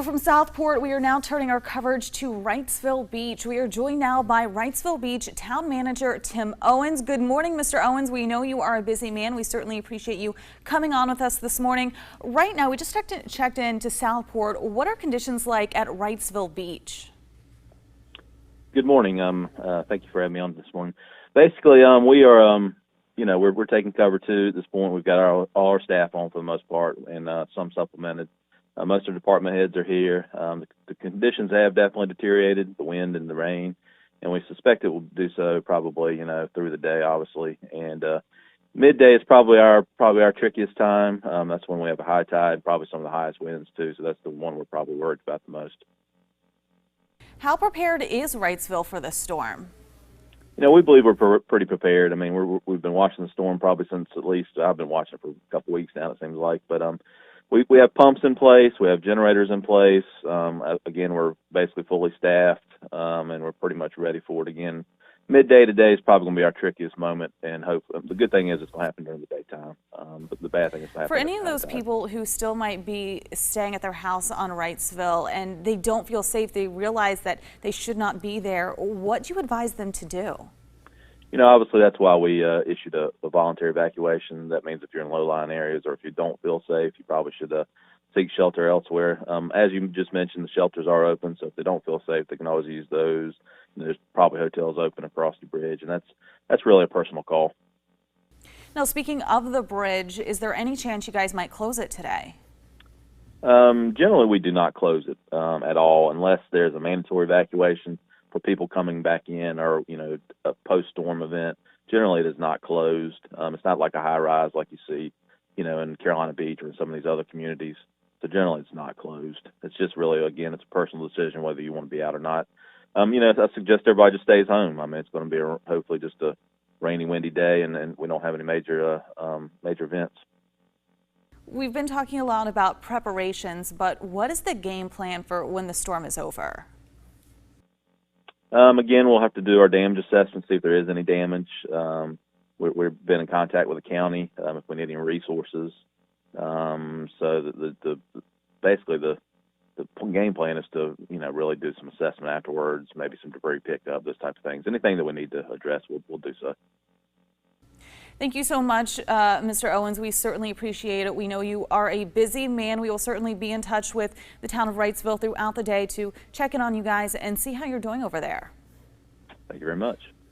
Well, from Southport, we are now turning our coverage to Wrightsville Beach. We are joined now by Wrightsville Beach Town Manager Tim Owens. Good morning, Mr. Owens. We know you are a busy man. We certainly appreciate you coming on with us this morning. Right now, we just checked in to Southport. What are conditions like at Wrightsville Beach? Good morning. Thank you for having me on this morning. Basically, we are, we're taking cover too at this point. We've got all our staff on for the most part, and some supplemented. Most of the department heads are here. The conditions have definitely deteriorated, the wind and the rain, and we suspect it will do so probably, through the day, obviously. And midday is probably our trickiest time. That's when we have a high tide, probably some of the highest winds too. So that's the one we're probably worried about the most. How prepared is Wrightsville for this storm? We believe we're pretty prepared. I mean, we've been watching the storm probably since at least I've been watching it for a couple weeks now, it seems like. But we have pumps in place, we have generators in place. Again, we're basically fully staffed, and we're pretty much ready for it. Again, midday today is probably going to be our trickiest moment, and the good thing is it's going to happen during the daytime. But the bad thing is for any of those people who still might be staying at their house on Wrightsville and they don't feel safe, they realize that they should not be there, what do you advise them to do? Obviously that's why we issued a voluntary evacuation. That means if you're in low-lying areas or if you don't feel safe, you probably should seek shelter elsewhere. As you just mentioned, the shelters are open, so if they don't feel safe, they can always use those. There's probably hotels open across the bridge, and that's really a personal call. Now, speaking of the bridge, is there any chance you guys might close it today? Generally, we do not close it at all unless there's a mandatory evacuation for people coming back in or, a post-storm event. Generally, it is not closed. It's not like a high-rise like you see, in Carolina Beach or in some of these other communities. So generally, it's not closed. It's just really, again, it's a personal decision whether you want to be out or not. I suggest everybody just stays home. I mean, it's going to be hopefully just a rainy, windy day, and we don't have any major events. We've been talking a lot about preparations, but what is the game plan for when the storm is over? Again, we'll have to do our damage assessment, see if there is any damage. We've been in contact with the county if we need any resources. So basically the game plan is to really do some assessment afterwards, maybe some debris pickup, those types of things. Anything that we need to address, we'll do so. Thank you so much, Mr. Owens. We certainly appreciate it. We know you are a busy man. We will certainly be in touch with the town of Wrightsville throughout the day to check in on you guys and see how you're doing over there. Thank you very much.